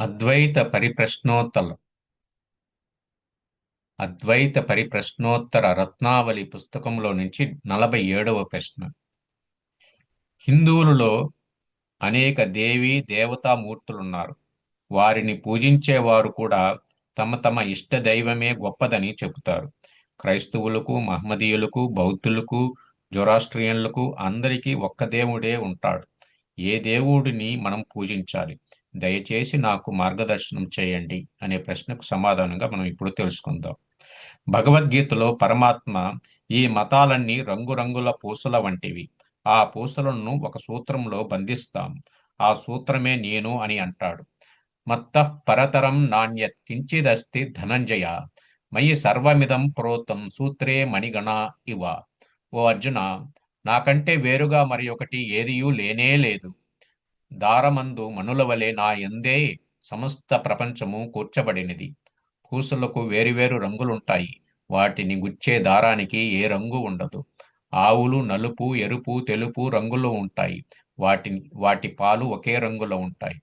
అద్వైత పరిప్రశ్నోత్తర అద్వైత పరిప్రశ్నోత్తర రత్నావళి పుస్తకంలో నుంచి 47వ ప్రశ్న. హిందువులలో అనేక దేవీ దేవతా మూర్తులున్నారు. వారిని పూజించేవారు కూడా తమ తమ ఇష్ట దైవమే గొప్పదని చెబుతారు. క్రైస్తవులకు, మహమ్మదీయులకు, బౌద్ధులకు, జొరాస్ట్రియన్లకు అందరికీ ఒక్క దేవుడే ఉంటాడు. ఏ దేవుడిని మనం పూజించాలి? దయచేసి నాకు మార్గదర్శనం చేయండి అనే ప్రశ్నకు సమాధానంగా మనం ఇప్పుడు తెలుసుకుందాం. భగవద్గీతలో పరమాత్మ ఈ మతాలన్నీ రంగురంగుల పూసల వంటివి. ఆ పూసలను ఒక సూత్రంలో బంధిస్తాం. ఆ సూత్రమే నేను అని అంటాడు. మత్తః పరతరం నాణ్యత్ కించిదస్తి ధనంజయ మయి సర్వమిదం ప్రోతం సూత్రే మణిగణా ఇవ. ఓ అర్జున, నాకంటే వేరుగా మరి ఒకటి ఏదియూ లేనే లేదు. దారమందు మణుల వలె నా యందే సమస్త ప్రపంచము కూర్చబడినది. పూసలకు వేరువేరు రంగులుంటాయి. వాటిని గుచ్చే దారానికి ఏ రంగు ఉండదు. ఆవులు నలుపు, ఎరుపు, తెలుపు రంగులో ఉంటాయి. వాటి పాలు ఒకే రంగులో ఉంటాయి.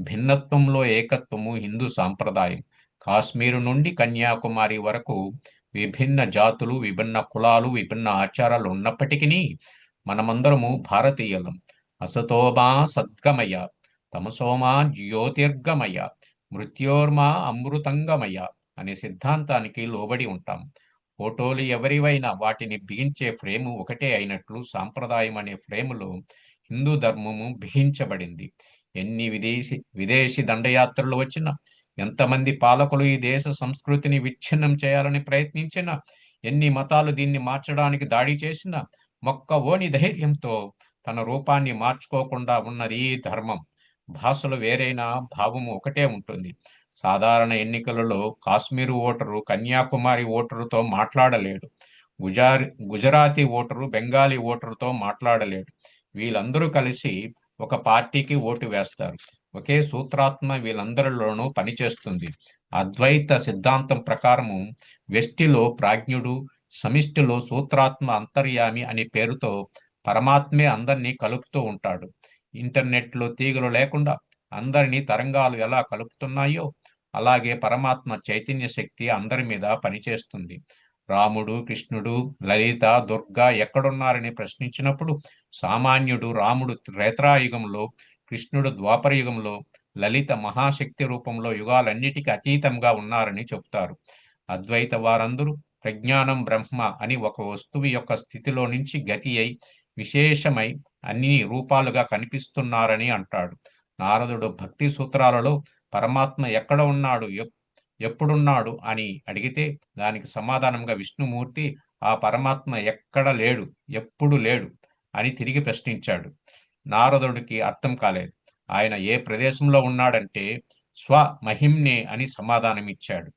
భిన్నత్వంలో ఏకత్వము హిందూ సాంప్రదాయం. కాశ్మీరు నుండి కన్యాకుమారి వరకు విభిన్న జాతులు, విభిన్న కులాలు, విభిన్న ఆచారాలు ఉన్నప్పటికీ మనమందరము భారతీయులం. అసతోమా సద్గమయ, తమసోమా జ్యోతిర్గమయ, మృత్యోర్మా అమృతంగమయ అనే సిద్ధాంతానికి లోబడి ఉంటాం. ఫోటోలు ఎవరివైనా వాటిని బిగించే ఫ్రేము ఒకటే అయినట్లు సాంప్రదాయం అనే ఫ్రేములో హిందూ ధర్మము బిగించబడింది. ఎన్ని విదేశీ దండయాత్రలు వచ్చినా, ఎంతమంది పాలకులు ఈ దేశ సంస్కృతిని విచ్ఛిన్నం చేయాలని ప్రయత్నించినా, ఎన్ని మతాలు దీన్ని మార్చడానికి దాడి చేసినా, మొక్కవోని ధైర్యంతో తన రూపాన్ని మార్చుకోకుండా ఉన్నది ఈ ధర్మం. భాషలు వేరైనా భావము ఒకటే ఉంటుంది. సాధారణ ఎన్నికలలో కాశ్మీరు ఓటరు కన్యాకుమారి ఓటరుతో మాట్లాడలేడు. గుజరాతీ ఓటరు బెంగాలీ ఓటరుతో మాట్లాడలేడు. వీళ్ళందరూ కలిసి ఒక పార్టీకి ఓటు వేస్తారు. ఒకే సూత్రాత్మ వీళ్ళందరిలోనూ పనిచేస్తుంది. అద్వైత సిద్ధాంతం ప్రకారము వ్యష్టిలో ప్రాజ్ఞుడు, సమిష్టిలో సూత్రాత్మ అంతర్యామి అనే పేరుతో పరమాత్మే అందరినీ కలుపుతూ ఉంటాడు. ఇంటర్నెట్లో తీగలు లేకుండా అందరినీ తరంగాలు ఎలా కలుపుతున్నాయో అలాగే పరమాత్మ చైతన్య శక్తి అందరి మీద పనిచేస్తుంది. రాముడు, కృష్ణుడు, లలిత, దుర్గా ఎక్కడున్నారని ప్రశ్నించినప్పుడు సామాన్యుడు రాముడు త్రేతాయుగంలో, కృష్ణుడు ద్వాపర యుగంలో, లలిత మహాశక్తి రూపంలో యుగాలన్నిటికీ అతీతంగా ఉన్నారని చెబుతారు. అద్వైత వారందరూ ప్రజ్ఞానం బ్రహ్మ అని ఒక వస్తువు యొక్క స్థితిలో నుంచి గతి అయి విశేషమై అన్ని రూపాలుగా కనిపిస్తున్నారని అంటాడు. నారదుడు భక్తి సూత్రాలలో పరమాత్మ ఎక్కడ ఉన్నాడు, ఎప్పుడున్నాడు అని అడిగితే దానికి సమాధానంగా విష్ణుమూర్తి ఆ పరమాత్మ ఎక్కడ లేడు, ఎప్పుడు లేడు అని తిరిగి ప్రశ్నించాడు. నారదుడికి అర్థం కాలేదు. ఆయన ఏ ప్రదేశంలో ఉన్నాడంటే స్వ మహిమ్నే అని సమాధానమిచ్చాడు.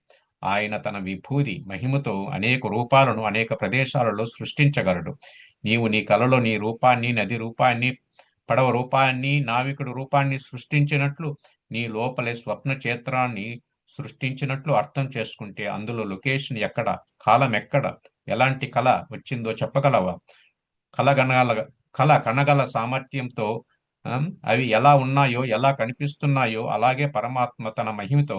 ఆయన తన విభూది మహిమతో అనేక రూపాలను అనేక ప్రదేశాలలో సృష్టించగలడు. నీవు నీ కలలో నీ రూపాన్ని, నది రూపాన్ని, పడవ రూపాన్ని, నావికుడు రూపాన్ని సృష్టించినట్లు నీ లోపలే స్వప్న క్షేత్రాన్ని సృష్టించినట్లు అర్థం చేసుకుంటే అందులో లొకేషన్ ఎక్కడ, కాలం ఎక్కడ, ఎలాంటి కళ వచ్చిందో చెప్పగలవా? కళ కనగల కళ కనగల సామర్థ్యంతో అవి ఎలా ఉన్నాయో, ఎలా కనిపిస్తున్నాయో అలాగే పరమాత్మ తన మహిమతో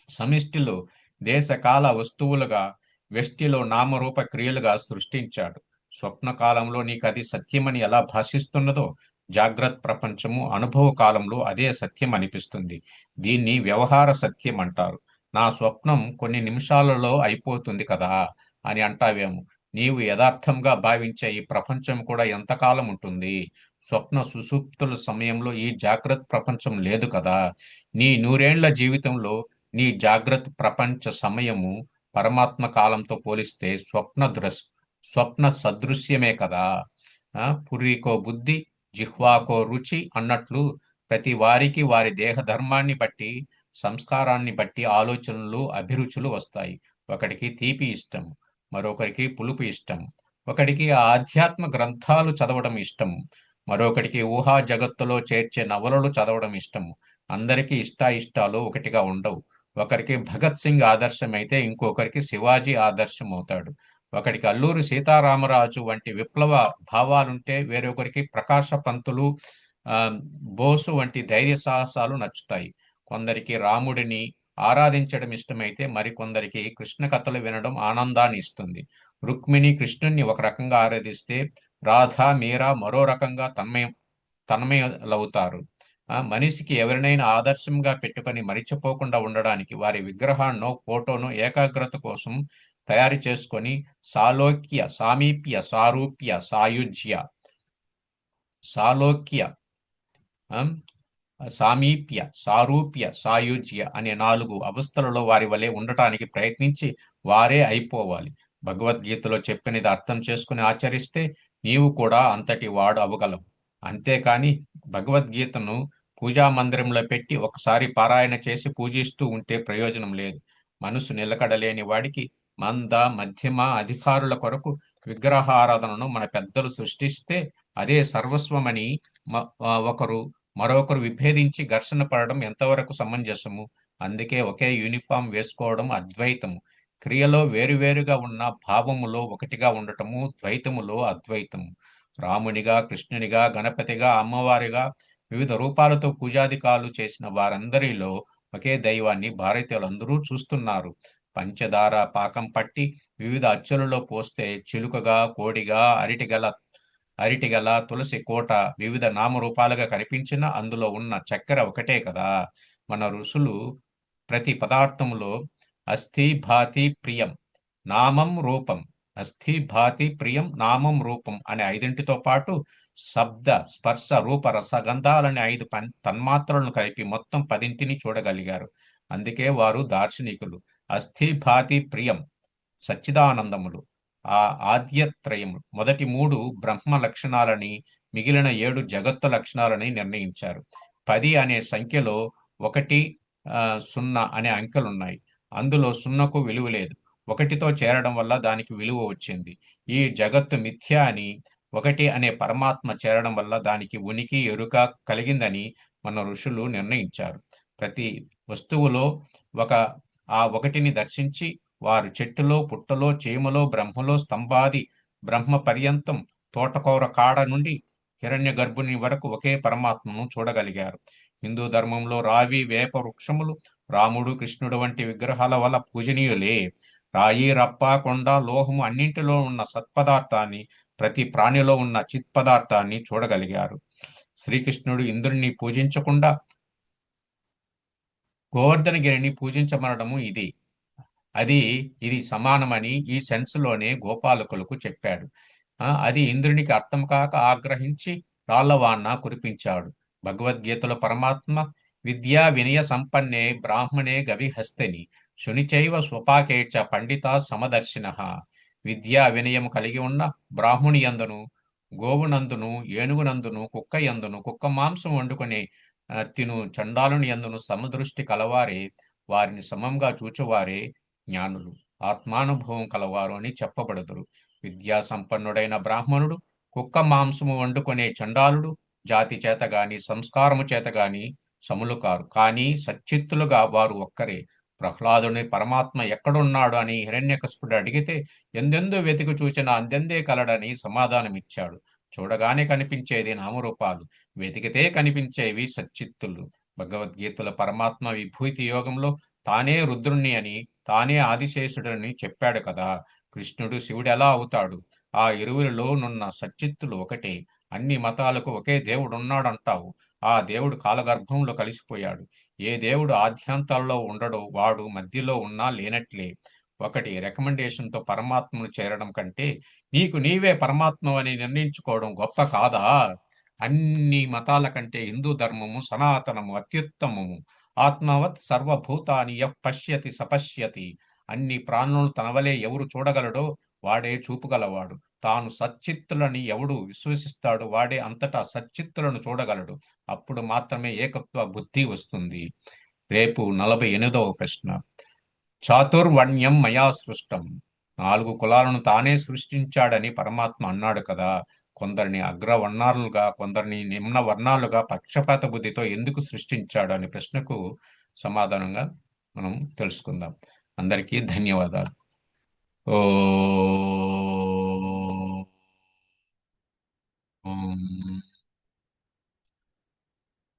సమిష్టిలో దేశకాల వస్తువులుగా, వ్యష్టిలో నామరూప క్రియలుగా సృష్టించాడు. స్వప్నకాలంలో నీకు అది సత్యమని ఎలా భాషిస్తున్నదో జాగ్రత్త ప్రపంచము అనుభవ కాలంలో అదే సత్యం అనిపిస్తుంది. దీన్ని వ్యవహార సత్యం అంటారు. నా స్వప్నం కొన్ని నిమిషాలలో అయిపోతుంది కదా అని అంటావేమో. నీవు యథార్థంగా భావించే ఈ ప్రపంచం కూడా ఎంతకాలం ఉంటుంది? స్వప్న సుషుప్తుల సమయంలో ఈ జాగ్రత్త ప్రపంచం లేదు కదా. నీ నూరేండ్ల జీవితంలో నీ జాగ్రత్త ప్రపంచ సమయము పరమాత్మ కాలంతో పోలిస్తే స్వప్న సదృశ్యమే కదా. పుర్రికో బుద్ధి, జిహ్వాకో రుచి అన్నట్లు ప్రతి వారికి వారి దేహ ధర్మాన్ని బట్టి, సంస్కారాన్ని బట్టి ఆలోచనలు, అభిరుచులు వస్తాయి. ఒకడికి తీపి ఇష్టం, మరొకరికి పులుపు ఇష్టం, ఒకడికి ఆధ్యాత్మ గ్రంథాలు చదవడం ఇష్టం, మరొకడికి ఊహా జగత్తులో చేర్చే నవలలు చదవడం ఇష్టం. అందరికీ ఇష్టాయిష్టాలు ఒకటిగా ఉండవు. ఒకరికి భగత్ సింగ్ ఆదర్శమైతే ఇంకొకరికి శివాజీ ఆదర్శం అవుతాడు. ఒకడికి అల్లూరి సీతారామరాజు వంటి విప్లవ భావాలుంటే వేరొకరికి ప్రకాశ పంతులు, బోసు వంటి ధైర్య సాహసాలు నచ్చుతాయి. కొందరికి రాముడిని ఆరాధించడం ఇష్టమైతే మరికొందరికి కృష్ణ కథలు వినడం ఆనందాన్ని ఇస్తుంది. రుక్మిణి కృష్ణుణ్ణి ఒక రకంగా ఆరాధిస్తే రాధ మీరా మరో రకంగా తన్మయులవుతారు. మనిషికి ఎవరినైనా ఆదర్శంగా పెట్టుకొని మరిచిపోకుండా ఉండడానికి వారి విగ్రహాన్నో ఫోటోను ఏకాగ్రత కోసం తయారు చేసుకొని సాలోక్య సామీప్య సారూప్య సాయుజ్య సాలోక్య ఆ, సామీప్య సారూప్య సాయుజ్య అనే 4 అవస్థలలో వారి వలె ఉండటానికి ప్రయత్నించి వారే అయిపోవాలి. భగవద్గీతలో చెప్పినది అర్థం చేసుకుని ఆచరిస్తే నీవు కూడా అంతటి వాడు అవగలవు. అంతేకాని భగవద్గీతను పూజా మందిరంలో పెట్టి ఒకసారి పారాయణ చేసి పూజిస్తూ ఉంటే ప్రయోజనం లేదు. మనసు నిలకడలేని వాడికి మంద మధ్యమ అధికారుల కొరకు విగ్రహారాధనను మన పెద్దలు సృష్టిస్తే అదే సర్వస్వమని ఒకరు మరొకరు విభేదించి ఘర్షణ పడడం ఎంతవరకు సమంజసము? అందుకే ఒకే యూనిఫామ్ వేసుకోవడం అద్వైతము. క్రియలో వేరువేరుగా ఉన్న భావములో ఒకటిగా ఉండటము ద్వైతములో అద్వైతము. రామునిగా కృష్ణునిగా గణపతిగా అమ్మవారిగా వివిధ రూపాలతో పూజాధికాలు చేసిన వారందరిలో ఒకే దైవాన్ని భారతీయులందరూ చూస్తున్నారు. పంచదార పాకం పట్టి వివిధ అచ్చులలో పోస్తే చిలుకగా కోడిగా అరిటిగల తులసి కోట వివిధ నామరూపాలుగా కనిపించినా అందులో ఉన్న చక్కెర ఒకటే కదా. మన ఋషులు ప్రతి పదార్థములో అస్థి భాతి ప్రియం నామం రూపం అస్థి భాతి ప్రియం నామం రూపం అనే 5తో పాటు శబ్ద స్పర్శ రూప రసగంధాలనే 5 తన్మాత్రలను కలిపి మొత్తం 10ని చూడగలిగారు. అందుకే వారు దార్శనికులు. అస్థి భాతి ప్రియం సచ్చిదానందములు, ఆ ఆద్యత్రయము మొదటి 3 బ్రహ్మ లక్షణాలని, మిగిలిన 7 జగత్తు లక్షణాలని నిర్ణయించారు. 10 అనే సంఖ్యలో 1 0 అనే అంకెలున్నాయి. అందులో 0కు విలువ లేదు. 1తో చేరడం వల్ల దానికి విలువ వచ్చింది. ఈ జగత్తు మిథ్య అని 1 అనే పరమాత్మ చేరడం వల్ల దానికి ఉనికి ఎరుక కలిగిందని మన ఋషులు నిర్ణయించారు. ప్రతి వస్తువులో ఆ 1ని దర్శించి వారు చెట్టులో పుట్టలో చీమలో బ్రహ్మలో స్తంభాది బ్రహ్మ పర్యంతం తోటకూర కాడ నుండి హిరణ్య గర్భుని వరకు ఒకే పరమాత్మను చూడగలిగారు. హిందూ ధర్మంలో రావి వేప వృక్షములు రాముడు కృష్ణుడు వంటి విగ్రహాల వల్ల పూజనీయులే. రాయి రప్ప కొండ లోహము అన్నింటిలో ఉన్న సత్పదార్థాన్ని, ప్రతి ప్రాణిలో ఉన్న చిత్పదార్థాన్ని చూడగలిగారు. శ్రీకృష్ణుడు ఇంద్రుణ్ణి పూజించకుండా గోవర్ధనగిరిని పూజించమనడము ఇది సమానమని ఈ సెన్స్లోనే గోపాలకులకు చెప్పాడు. అది ఇంద్రునికి అర్థం కాక ఆగ్రహించి రాళ్లవాన్న కురిపించాడు. భగవద్గీతలో పరమాత్మ విద్యా వినయ సంపన్నే బ్రాహ్మణే గవిహస్తని శునిచైవ స్వపాకేచ పండిత సమదర్శిన. విద్యా వినయము కలిగి ఉన్న బ్రాహ్మణి యందును, గోవునందును, ఏనుగునందును, కుక్క యందును, కుక్క మాంసం వండుకునే తిను చండాలుని యందును సమదృష్టి కలవారే, వారిని సమంగా చూచువారే జ్ఞానులు, ఆత్మానుభవం కలవారు అని చెప్పబడుదురు. విద్యా సంపన్నుడైన బ్రాహ్మణుడు కుక్క మాంసము వండుకునే చండాలుడు జాతి చేతగాని సంస్కారము చేతగాని సములు కారు. కానీ సచ్చిత్తులుగా వారు ఒక్కరే. ప్రహ్లాదుని పరమాత్మ ఎక్కడున్నాడు అని హిరణ్యకశిపుడు అడిగితే ఎందెందు వెతికి చూచినా అందెందే కలడని సమాధానమిచ్చాడు. చూడగానే కనిపించేది నామరూపాలు, వెతికితే కనిపించేవి సచ్చిత్తులు. భగవద్గీతలో పరమాత్మ విభూతి యోగంలో తానే రుద్రుణ్ణి అని, తానే ఆదిశేషుడని చెప్పాడు కదా. కృష్ణుడు శివుడు ఎలా అవుతాడు? ఆ ఇరువురిలోనున్న సచ్చిత్తులు ఒకటే. అన్ని మతాలకు ఒకే దేవుడు ఉన్నాడంటావు. ఆ దేవుడు కాలగర్భంలో కలిసిపోయాడు. ఏ దేవుడు ఆద్యాంతాల్లో ఉండడో వాడు మధ్యలో ఉన్నా లేనట్లే. ఒకటి రికమెండేషన్తో పరమాత్మను చేరడం కంటే నీకు నీవే పరమాత్మవని నిర్ణయించుకోవడం గొప్ప కాదా? అన్ని మతాల కంటే హిందూ ధర్మము సనాతనము అత్యుత్తమము. ఆత్మవత్ సర్వభూతాని యః పశ్యతి సపశ్యతి. అన్ని ప్రాణులను తనవలే ఎవరు చూడగలడో వాడే చూపుగలవాడు. తాను సచ్చిత్తులని ఎవడు విశ్వసిస్తాడో వాడే అంతటా సచ్చిత్తులను చూడగలడు. అప్పుడు మాత్రమే ఏకత్వ బుద్ధి వస్తుంది. రేపు 48వ ప్రశ్న. చాతుర్వర్ణ్యం మయా సృష్టం. 4 కులాలను తానే సృష్టించాడని పరమాత్మ అన్నాడు కదా. కొందరిని అగ్రవర్ణాలుగా కొందరిని నిమ్న వర్ణాలుగా పక్షపాత బుద్ధితో ఎందుకు సృష్టించాడు అనే ప్రశ్నకు సమాధానంగా మనం తెలుసుకుందాం. అందరికీ ధన్యవాదాలు. ఓ